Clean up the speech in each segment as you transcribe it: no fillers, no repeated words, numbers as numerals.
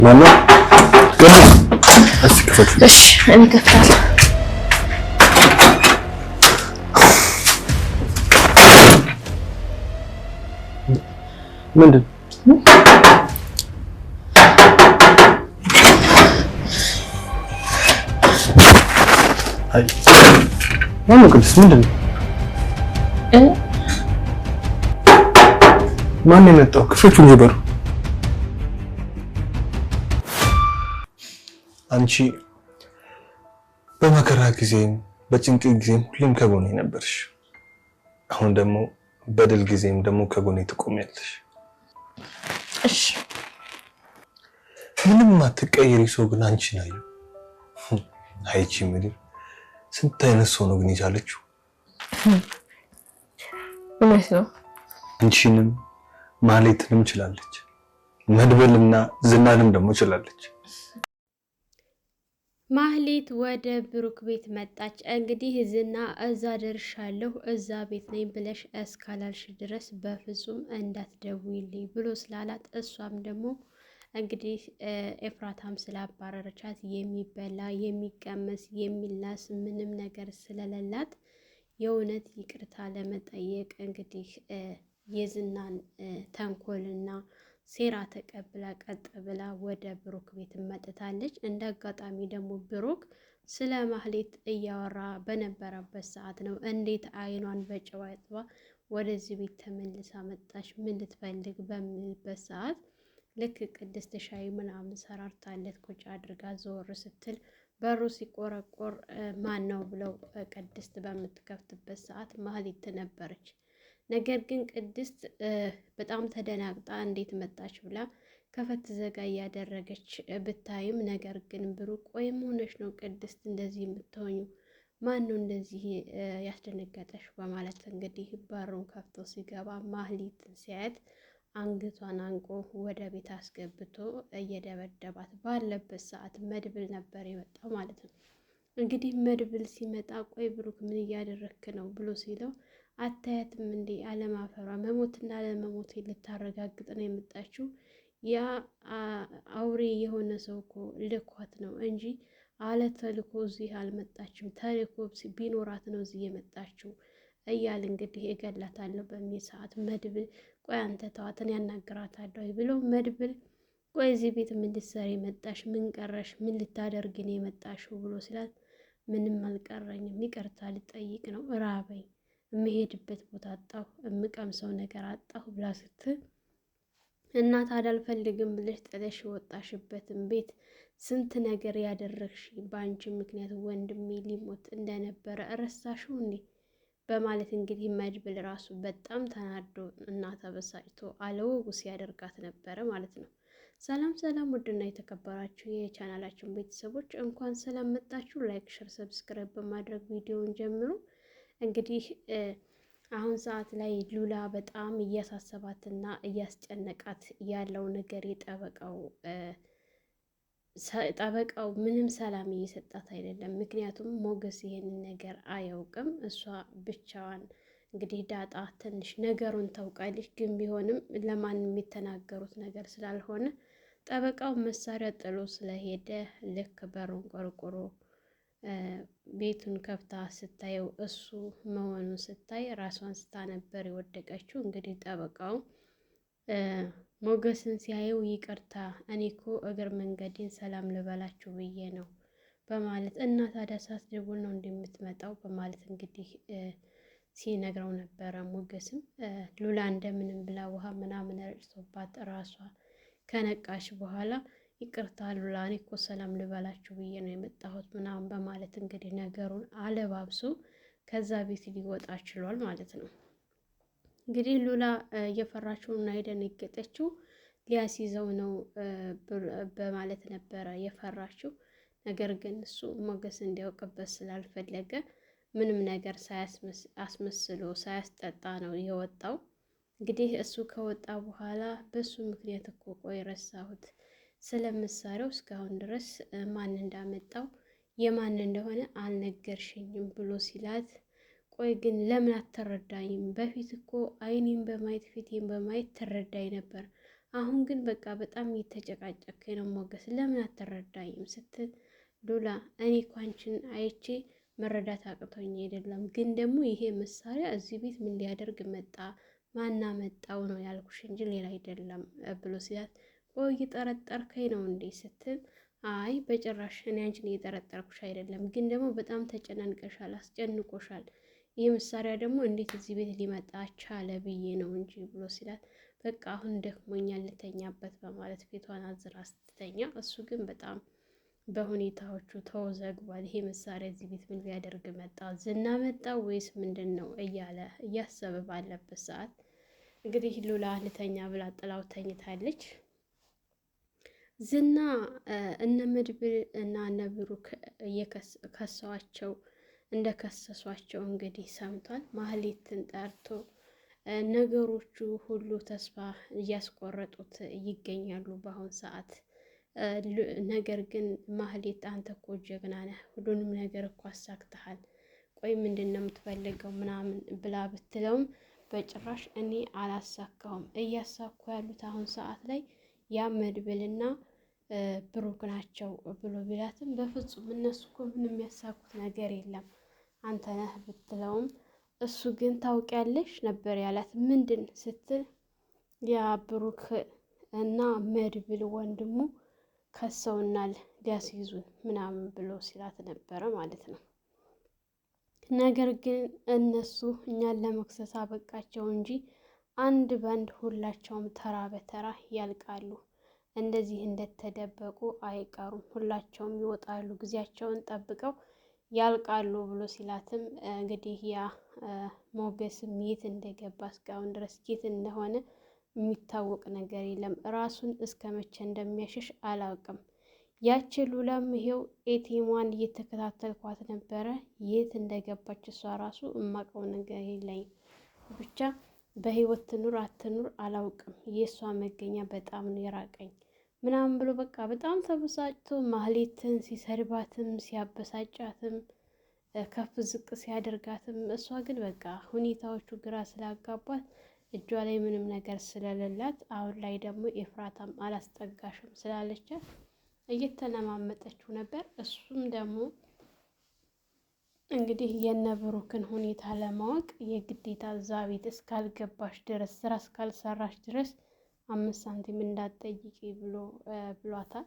ማነው? እሺ እኔ ከፍታለሁ። ምንድን አይ ማነው? ቅድስት ምንድን ነው? ማን የመጣው? ክፈቱ እንጂ በሩ። አንቺ በመከራ ጊዜም በጭንቅ ጊዜም ሁሌም ከጎኔ ነበርሽ። አሁን ደግሞ በድል ጊዜም ደግሞ ከጎኔ ትቆሚያለሽ። እሺ ምንም አትቀየሪ ሰው ግን አንቺ ነሽ። አይቺ ምድር ስንት አይነት ሰው ነው ግን ይቻለችው? እውነት ነው። አንቺንም ማህሌትንም ችላለች፣ መድበልና ዝናንም ደግሞ ችላለች። ማህሌት ወደ ብሩክ ቤት መጣች። እንግዲህ ዝና እዛ ደርሻለሁ እዛ ቤት ነኝ ብለሽ እስካላልሽ ድረስ በፍጹም እንዳትደውይልኝ ብሎ ስላላት እሷም ደግሞ እንግዲህ ኤፍራታም ስላባረረቻት የሚበላ የሚቀመስ የሚላስ ምንም ነገር ስለሌላት የእውነት ይቅርታ ለመጠየቅ እንግዲህ የዝናን ተንኮልና ሴራ ተቀብላ ቀጥ ብላ ወደ ብሩክ ቤት መጥታለች። እንደ አጋጣሚ ደግሞ ብሩክ ስለ ማህሌት እያወራ በነበረበት ሰዓት ነው እንዴት አይኗን በጨው አጥባ ወደዚህ ቤት ተመልሳ መጣች፣ ምን ልትፈልግ በሚልበት ሰዓት ልክ ቅድስት ሻይ ምናምን ሰራርታለት ቁጭ አድርጋ ዞር ስትል በሩ ሲቆረቆር ማን ነው ብለው ቅድስት በምትከፍትበት ሰዓት ማህሌት ነበረች። ነገር ግን ቅድስት በጣም ተደናግጣ እንዴት መጣች ብላ ከፈት ዘጋ እያደረገች ብታይም፣ ነገር ግን ብሩክ ቆይም ሆነሽ ነው ቅድስት እንደዚህ የምትሆኙ? ማን ነው እንደዚህ ያስደነገጠሽ? በማለት እንግዲህ በሩን ከፍቶ ሲገባ ማህሌትን ሲያየት አንገቷን አንቆ ወደ ቤት አስገብቶ እየደበደባት ባለበት ሰዓት መድብል ነበር የመጣው ማለት ነው። እንግዲህ መድብል ሲመጣ ቆይ ብሩክ ምን እያደረክ ነው ብሎ ሲለው አታያትም እንዴ አለማፈሯ መሞትና አለመሞት ልታረጋግጥ ነው የመጣችው? ያ አውሬ የሆነ ሰው እኮ ልኳት ነው እንጂ አለ ተልኮ እዚህ አልመጣችም። ተልኮ ቢኖራት ነው እዚህ የመጣችው እያል እንግዲህ እገላታለሁ በሚል ሰዓት መድብል ቆይ አንተ ተዋትን ያናግራታለሁ ብሎ መድብል ቆይ እዚህ ቤት ምን ልትሰሪ መጣሽ? ምን ቀረሽ? ምን ልታደርጊ ነው የመጣሽው? ብሎ ሲላት ምንም አልቀረኝም፣ ይቅርታ ልጠይቅ ነው፣ ራበኝ፣ የምሄድበት ቦታ አጣሁ፣ የምቀምሰው ነገር አጣሁ ብላ ስትል እና ታዲያ አልፈልግም ብለሽ ጥለሽ ወጣሽበትን ቤት ስንት ነገር ያደረግሽ በአንቺ ምክንያት ወንድሜ ሊሞት እንደነበረ እረሳሽው እንዴ? በማለት እንግዲህ መድብል ራሱ በጣም ተናዶ እና ተበሳጭቶ አለወጉ ሲያደርጋት ነበረ ማለት ነው። ሰላም ሰላም፣ ውድና የተከበራችሁ የቻናላችን ቤተሰቦች እንኳን ስለመጣችሁ ላይክ፣ ሸር፣ ሰብስክራይብ በማድረግ ቪዲዮውን ጀምሩ። እንግዲህ አሁን ሰዓት ላይ ሉላ በጣም እያሳሰባትና እያስጨነቃት ያለው ነገር ጠበቃው ምንም ሰላም እየሰጣት አይደለም። ምክንያቱም ሞገስ ይሄንን ነገር አያውቅም። እሷ ብቻዋን እንግዲህ ዳጣ ትንሽ ነገሩን ታውቃለች፣ ግን ቢሆንም ለማንም የተናገሩት ነገር ስላልሆነ ጠበቃው መሳሪያ ጥሎ ስለሄደ ልክ በሩን ቆርቆሮ ቤቱን ከፍታ ስታየው እሱ መሆኑን ስታይ ራሷን ስታ ነበር የወደቀችው። እንግዲህ ጠበቃው ሞገስን ሲያየው ይቅርታ እኔ እኮ እግር መንገዴን ሰላም ልበላችሁ ብዬ ነው በማለት እና ታዲያ ሳትደውል ነው እንደምትመጣው በማለት እንግዲህ ሲነግረው ነበረ። ሞገስም ሉላ እንደምንም ብላ ውሃ ምናምን ረጭቶባት ራሷ ከነቃሽ በኋላ ይቅርታ ሉላ እኔ እኮ ሰላም ልበላችሁ ብዬ ነው የመጣሁት ምናምን በማለት እንግዲህ ነገሩን አለባብሶ ከዛ ቤት ሊወጣ ችሏል ማለት ነው። እንግዲህ ሉላ እየፈራችውና የደነገጠችው ሊያስይዘው ነው በማለት ነበረ የፈራችው። ነገር ግን እሱ ሞገስ እንዲያውቅበት ስላልፈለገ ምንም ነገር አስመስሎ ሳያስጠጣ ነው የወጣው። እንግዲህ እሱ ከወጣ በኋላ በሱ ምክንያት እኮ ቆይ ረሳሁት ስለምሳሌው እስካሁን ድረስ ማን እንዳመጣው የማን እንደሆነ አልነገርሽኝም ብሎ ሲላት ቆይ ግን ለምን አትረዳኝም? በፊት እኮ አይኔን በማየት ፊቴን በማየት ትረዳኝ ነበር። አሁን ግን በቃ በጣም እየተጨቃጨከኝ ነው ሞገስ፣ ለምን አትረዳኝም ስትል ሉላ እኔ እኮ አንቺን አይቼ መረዳት አቅቶኝ አይደለም፣ ግን ደግሞ ይሄ መሳሪያ እዚህ ቤት ምን ሊያደርግ መጣ? ማና መጣው ነው ያልኩሽ እንጂ ሌላ አይደለም ብሎ ሲላት፣ ቆይ እየጠረጠርከኝ ነው እንዴ ስትል፣ አይ በጭራሽ እኔ አንቺን እየጠረጠርኩሽ አይደለም፣ ግን ደግሞ በጣም ተጨናንቀሻል፣ አስጨንቆሻል። ይህ መሳሪያ ደግሞ እንዴት እዚህ ቤት ሊመጣ ቻለ ብዬ ነው እንጂ ብሎ ሲላት፣ በቃ አሁን ደክሞኛል ልተኛበት በማለት ፊቷን አዝራ ስትተኛ፣ እሱ ግን በጣም በሁኔታዎቹ ተወዘግቧል። ይሄ መሳሪያ እዚህ ቤት ምን ሊያደርግ መጣ? ዝና መጣ ወይስ ምንድን ነው እያለ እያሰበ ባለበት ሰዓት እንግዲህ ሉላ ልተኛ ብላ ጥላው ተኝታለች። ዝና እነ መድብል እና እነ ብሩክ ከሰዋቸው እንደከሰሷቸው እንግዲህ ሰምቷል። ማህሌትን ጠርቶ ነገሮቹ ሁሉ ተስፋ እያስቆረጡት ይገኛሉ በአሁን ሰዓት። ነገር ግን ማህሌት አንተ እኮ ጀግና ነህ፣ ሁሉንም ነገር እኮ አሳክተሃል፣ ቆይ ምንድን ነው የምትፈልገው ምናምን ብላ ብትለውም በጭራሽ እኔ አላሳካውም፣ እያሳኩ ያሉት አሁን ሰዓት ላይ ያ መድብልና ብሩክ ናቸው ብሎ ቢላትም በፍጹም እነሱ እኮ ምንም የሚያሳኩት ነገር የለም አንተ ነህ ብትለውም እሱ ግን ታውቂያለሽ ነበር ያላት። ምንድን ስትል ያ ብሩክ እና መድብል ወንድሙ ከሰውናል ሊያስይዙን ምናምን ብሎ ሲላት ነበረ ማለት ነው። ነገር ግን እነሱ እኛን ለመክሰስ አበቃቸው እንጂ አንድ በአንድ ሁላቸውም ተራ በተራ ያልቃሉ። እንደዚህ እንደተደበቁ አይቀሩም፣ ሁላቸውም ይወጣሉ፣ ጊዜያቸውን ጠብቀው ያልቃሉ ብሎ ሲላትም እንግዲህ ያ ሞገስም የት እንደገባ እስካሁን ድረስ የት እንደሆነ የሚታወቅ ነገር የለም። ራሱን እስከ መቼ እንደሚያሸሽ አላውቅም። ያች ሉላም ይሄው ኤቲሟን እየተከታተልኳት ነበረ። የት እንደገባች እሷ ራሱ እማቀው ነገር የለኝም። ብቻ በህይወት ትኑር አትኑር አላውቅም። የእሷ መገኛ በጣም ነው የራቀኝ ምናምን ብሎ በቃ በጣም ተበሳጭቶ ማህሌትን ሲሰድባትም ሲያበሳጫትም ከፍ ዝቅ ሲያደርጋትም፣ እሷ ግን በቃ ሁኔታዎቹ ግራ ስላጋባት እጇ ላይ ምንም ነገር ስለሌላት አሁን ላይ ደግሞ ኤፍራታም አላስጠጋሽም ስላለቻት እየተለማመጠችው ነበር። እሱም ደግሞ እንግዲህ የነብሩክን ሁኔታ ለማወቅ የግዴታ እዛ ቤት እስካልገባሽ ድረስ ስራ እስካልሰራሽ ድረስ 5 ሳንቲም እንዳትጠይቂ ብሎ ብሏታል።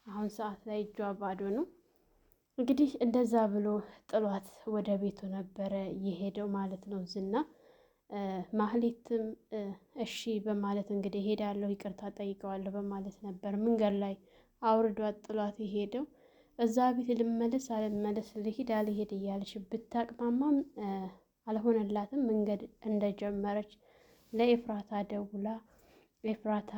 አሁን ሰዓት ላይ እጇ ባዶ ነው። እንግዲህ እንደዛ ብሎ ጥሏት ወደ ቤቱ ነበረ የሄደው ማለት ነው ዝና። ማህሌትም እሺ በማለት እንግዲህ ሄዳለሁ ይቅርታ ጠይቀዋለሁ በማለት ነበር መንገድ ላይ አውርዷት ጥሏት የሄደው። እዛ ቤት ልመለስ አልመለስ ልሂድ አልሄድ እያለች ብታቅማማም አልሆነላትም። መንገድ እንደጀመረች ለኤፍራታ ደውላ ኤፍራታ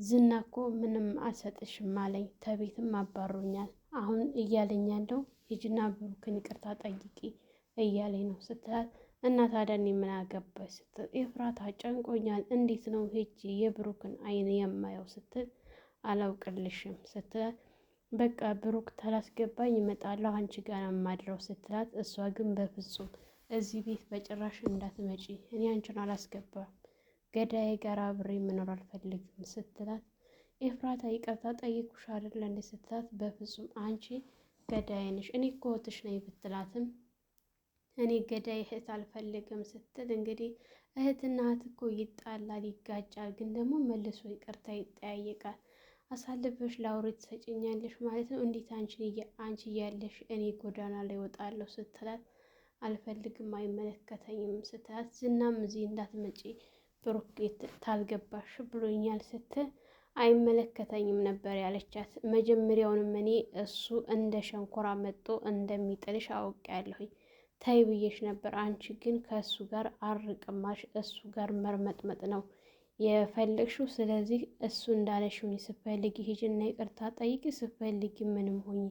ዝና እኮ ምንም አልሰጥሽም አለኝ፣ ተቤትም አባሮኛል፣ አሁን እያለኝ ያለው ሂጂና ብሩክን ይቅርታ ጠይቂ እያለኝ ነው ስትላት፣ እና ታዲያ እኔ ምን አገባሽ ስትል ኤፍራታ ጨንቆኛል፣ እንዴት ነው ሂጂ የብሩክን አይን የማየው ስትል፣ አላውቅልሽም ስትላት፣ በቃ ብሩክ ታላስገባኝ እመጣለሁ አንቺ ጋር የማድረው ስትላት፣ እሷ ግን በፍጹም እዚህ ቤት በጭራሽ እንዳትመጪ እኔ አንቺን አላስገባም፣ ገዳዬ ጋር አብሬ መኖር አልፈልግም ስትላት፣ ኤፍራታ ይቅርታ ጠይቁሽ አይደለ እንዴ ስትላት፣ በፍጹም አንቺ ገዳይ ነሽ እኔ እኮ እህትሽ ነኝ ብትላትም እኔ ገዳይ እህት አልፈልግም ስትል፣ እንግዲህ እህትና እህት እኮ ይጣላል ይጋጫል፣ ግን ደግሞ መልሶ ይቅርታ ይጠያየቃል። አሳልፈሽ ለአውሬ ትሰጭኛለሽ ማለት ነው? እንዴት አንቺ እያለሽ እኔ ጎዳና ላይ ወጣለሁ ስትላት፣ አልፈልግም አይመለከተኝም ስትላት፣ ዝናም እዚህ እንዳትመጪ ብሩክ ታልገባሽ ብሎኛል ስትል፣ አይመለከተኝም ነበር ያለቻት። መጀመሪያውንም እኔ እሱ እንደ ሸንኮራ መጦ እንደሚጥልሽ አውቄያለሁኝ፣ ታይ ብዬሽ ነበር። አንቺ ግን ከእሱ ጋር አርቅማሽ እሱ ጋር መርመጥመጥ ነው የፈለግሽው። ስለዚህ እሱ እንዳለሽውን ስትፈልጊ ሂጂና ይቅርታ ጠይቂ፣ ስትፈልጊ ምንም ሆኚ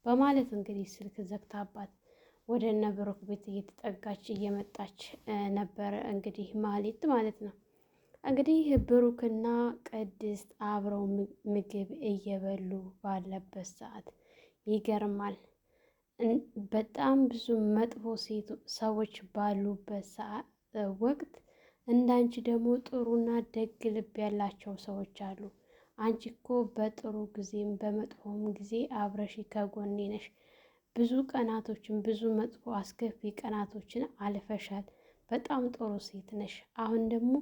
በማለት እንግዲህ ስልክ ዘግታባት ወደ እነ ብሩክ ቤት እየተጠጋች እየመጣች ነበረ እንግዲህ ማህሌት ማለት ነው። እንግዲህ ብሩክና ቅድስት አብረው ምግብ እየበሉ ባለበት ሰዓት ይገርማል። በጣም ብዙ መጥፎ ሰዎች ባሉበት ሰዓት ወቅት እንዳንቺ ደግሞ ጥሩና ደግ ልብ ያላቸው ሰዎች አሉ። አንቺ እኮ በጥሩ ጊዜም በመጥፎም ጊዜ አብረሽ ከጎኔ ነሽ። ብዙ ቀናቶችን ብዙ መጥፎ አስከፊ ቀናቶችን አልፈሻል። በጣም ጥሩ ሴት ነሽ። አሁን ደግሞ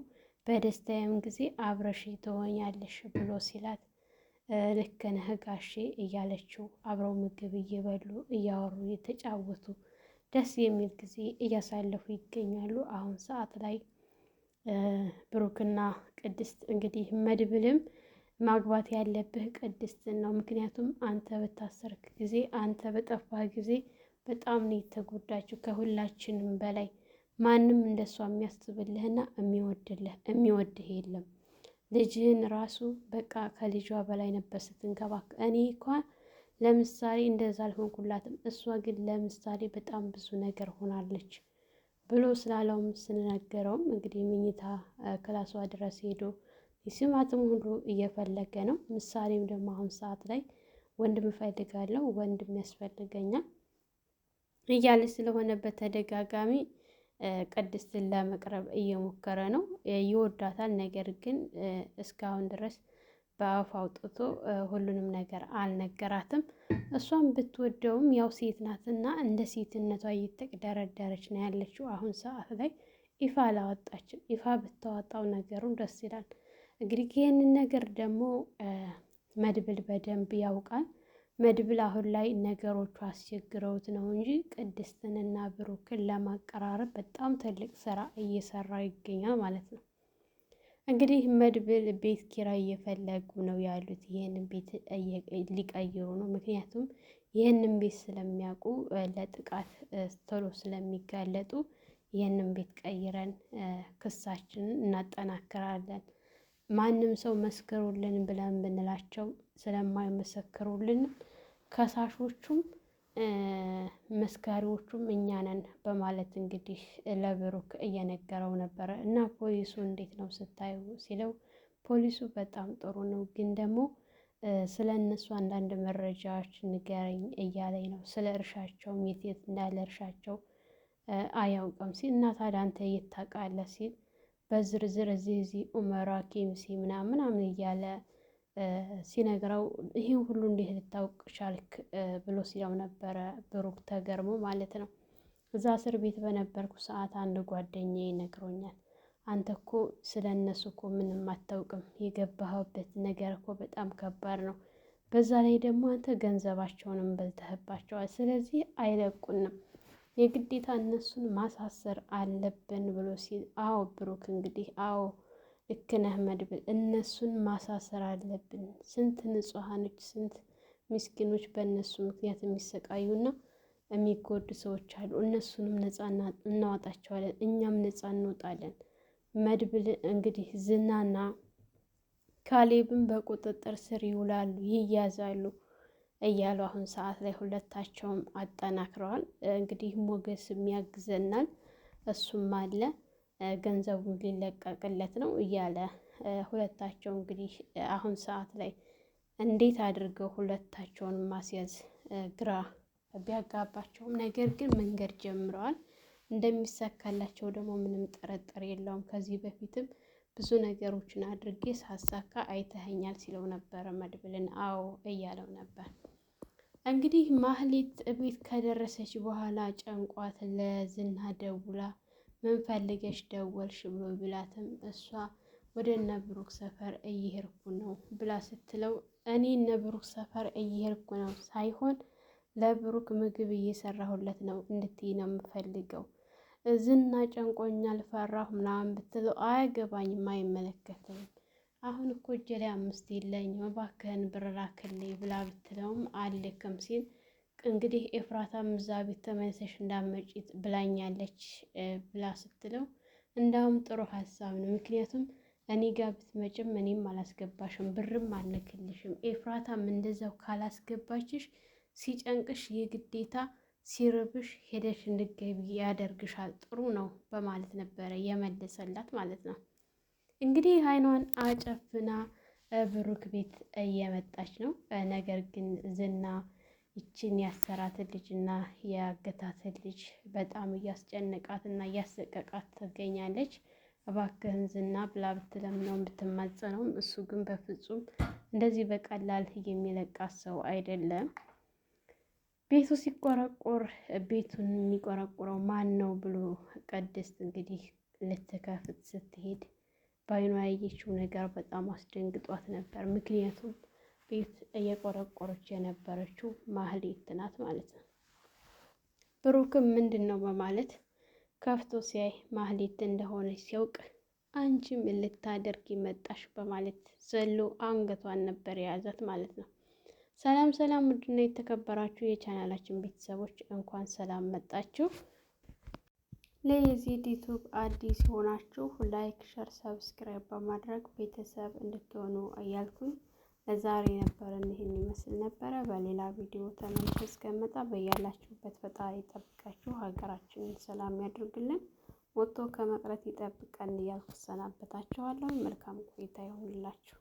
በደስታዬም ጊዜ አብረሽ ትሆኛለሽ ብሎ ሲላት ልክ ነህ ጋሼ እያለችው አብረው ምግብ እየበሉ እያወሩ እየተጫወቱ ደስ የሚል ጊዜ እያሳለፉ ይገኛሉ። አሁን ሰዓት ላይ ብሩክና ቅድስት እንግዲህ መድብልም ማግባት ያለብህ ቅድስትን ነው። ምክንያቱም አንተ በታሰርክ ጊዜ አንተ በጠፋህ ጊዜ በጣም ነው የተጎዳችው ከሁላችንም በላይ ማንም እንደሷ የሚያስብልህና የሚወድህ የለም። ልጅህን ራሱ በቃ ከልጇ በላይ ነበር ስትንከባከ እኔ እንኳን ለምሳሌ እንደዛ አልሆንኩላትም፣ እሷ ግን ለምሳሌ በጣም ብዙ ነገር ሆናለች ብሎ ስላለውም ስንነገረውም እንግዲህ መኝታ ክላሷ ድረስ ሄዶ ሲማትም ሁሉ እየፈለገ ነው። ምሳሌም ደግሞ አሁን ሰዓት ላይ ወንድም እፈልጋለሁ ወንድም ያስፈልገኛል እያለ ስለሆነ በተደጋጋሚ ቅድስትን ለመቅረብ እየሞከረ ነው። ይወዳታል፣ ነገር ግን እስካሁን ድረስ በአፍ አውጥቶ ሁሉንም ነገር አልነገራትም። እሷም ብትወደውም ያው ሴት ናትና እንደ ሴትነቷ እየተቅደረደረች ነው ያለችው። አሁን ሰዓት ላይ ይፋ አላወጣችም። ይፋ ብታወጣው ነገሩን ደስ ይላል። እንግዲህ ይህንን ነገር ደግሞ መድብል በደንብ ያውቃል። መድብል አሁን ላይ ነገሮቹ አስቸግረውት ነው እንጂ ቅድስትንና ብሩክን ለማቀራረብ በጣም ትልቅ ስራ እየሰራ ይገኛል ማለት ነው። እንግዲህ መድብል ቤት ኪራይ እየፈለጉ ነው ያሉት። ይህንን ቤት ሊቀይሩ ነው። ምክንያቱም ይህንን ቤት ስለሚያውቁ ለጥቃት ቶሎ ስለሚጋለጡ ይህንን ቤት ቀይረን ክሳችንን እናጠናክራለን። ማንም ሰው መስክሩልን ብለን ብንላቸው ስለማይመሰክሩልን ከሳሾቹም መስካሪዎቹም እኛ ነን በማለት እንግዲህ ለብሩክ እየነገረው ነበረ። እና ፖሊሱ እንዴት ነው ስታዩ ሲለው ፖሊሱ በጣም ጥሩ ነው፣ ግን ደግሞ ስለ እነሱ አንዳንድ መረጃዎች ንገረኝ እያለኝ ነው። ስለ እርሻቸውም የት የት እንዳለ እርሻቸው አያውቅም ሲል እና ታዲያ አንተ የት ታውቃለህ ሲል በዝርዝር እዚህ ኡመራ ኬምሲ ምናምን እያለ ሲነግረው ይህን ሁሉ እንዴት ልታውቅ ቻልክ ብሎ ሲለው ነበረ ብሩክ ተገርሞ ማለት ነው። እዛ እስር ቤት በነበርኩ ሰዓት አንድ ጓደኛዬ ነግሮኛል። አንተ እኮ ስለ እነሱ እኮ ምንም አታውቅም፣ የገባህበት ነገር እኮ በጣም ከባድ ነው። በዛ ላይ ደግሞ አንተ ገንዘባቸውንም በልተህባቸዋል። ስለዚህ አይለቁንም፣ የግዴታ እነሱን ማሳሰር አለብን ብሎ ሲል አዎ ብሩክ እንግዲህ አዎ ልክ ነህ መድብል፣ እነሱን ማሳሰር አለብን። ስንት ንጹሐኖች ስንት ምስኪኖች በእነሱ ምክንያት የሚሰቃዩና የሚጎዱ ሰዎች አሉ። እነሱንም ነፃ እናወጣቸዋለን፣ እኛም ነፃ እንወጣለን። መድብል እንግዲህ ዝናና ካሌብን በቁጥጥር ስር ይውላሉ፣ ይያዛሉ እያሉ አሁን ሰዓት ላይ ሁለታቸውም አጠናክረዋል። እንግዲህ ሞገስም ያግዘናል እሱም አለ ገንዘቡን ሊለቀቅለት ነው እያለ ሁለታቸው እንግዲህ አሁን ሰዓት ላይ እንዴት አድርገው ሁለታቸውን ማስያዝ ግራ ቢያጋባቸውም ነገር ግን መንገድ ጀምረዋል። እንደሚሳካላቸው ደግሞ ምንም ጥርጥር የለውም። ከዚህ በፊትም ብዙ ነገሮችን አድርጌ ሳሳካ አይተኸኛል ሲለው ነበረ መድብልን። አዎ እያለው ነበር። እንግዲህ ማህሌት ቤት ከደረሰች በኋላ ጨንቋት ለዝና ደውላ ምን ፈልገሽ ደወልሽ ብሎ ቢላትም እሷ ወደ እነ ብሩክ ሰፈር እየሄድኩ ነው ብላ ስትለው እኔ እነ ብሩክ ሰፈር እየሄድኩ ነው ሳይሆን ለብሩክ ምግብ እየሰራሁለት ነው እንድትይ ነው የምፈልገው። ዝና ጨንቆኛል ፈራሁ ምናምን ብትለው አያገባኝም፣ አይመለከትም። አሁን እኮ እጄ ላይ 5 የለኝም እባክህን ብር ላክልኝ ብላ ብትለውም አልክም ሲል እንግዲህ ኤፍራታም እዛ ቤት ተመልሰሽ እንዳመጪ ብላኛለች ብላ ስትለው እንዳውም ጥሩ ሀሳብ ነው፣ ምክንያቱም እኔ ጋር ብትመጭም እኔም አላስገባሽም ብርም አልክልሽም። ኤፍራታም እንደዛው ካላስገባችሽ ሲጨንቅሽ የግዴታ ሲርብሽ ሄደሽ እንድትገቢ ያደርግሻል፣ ጥሩ ነው በማለት ነበረ የመለሰላት ማለት ነው። እንግዲህ አይኗን አጨፍና ብሩክ ቤት እየመጣች ነው። ነገር ግን ዝና ይችን ያሰራትን ልጅና ያገታትን ልጅ በጣም እያስጨነቃት እና እያሰቀቃት ትገኛለች። እባክህን ዝና ብላ ብትለምነውም ብትማጸነውም እሱ ግን በፍጹም እንደዚህ በቀላል የሚለቃት ሰው አይደለም። ቤቱ ሲቆረቆር ቤቱን የሚቆረቁረው ማን ነው ብሎ ቅድስት እንግዲህ ልትከፍት ስትሄድ በዓይኗ ያየችው ነገር በጣም አስደንግጧት ነበር። ምክንያቱም ቤት እየቆረቆረች የነበረችው ማህሌት ናት ማለት ነው። ብሩክም ምንድን ነው በማለት ከፍቶ ሲያይ ማህሌት እንደሆነች ሲያውቅ አንቺ ምን ልታደርጊ መጣሽ በማለት ዘሎ አንገቷን ነበር የያዛት ማለት ነው። ሰላም ሰላም፣ ውድና የተከበራችሁ የቻናላችን ቤተሰቦች እንኳን ሰላም መጣችሁ። ለዚህ ዩቲዩብ አዲስ ሆናችሁ ላይክ፣ ሸር፣ ሰብስክራይብ በማድረግ ቤተሰብ እንድትሆኑ እያልኩኝ ለዛሬ ነበረን ይህን ይመስል ነበረ። በሌላ ቪዲዮ ተመልሼ እስከመጣ በያላችሁበት ፈጣሪ ይጠብቃችሁ፣ ሀገራችንን ሰላም ያድርግልን፣ ወጥቶ ከመቅረት ይጠብቀን እያልኩ ሰናበታችኋለሁ። መልካም ቆይታ ይሁንላችሁ።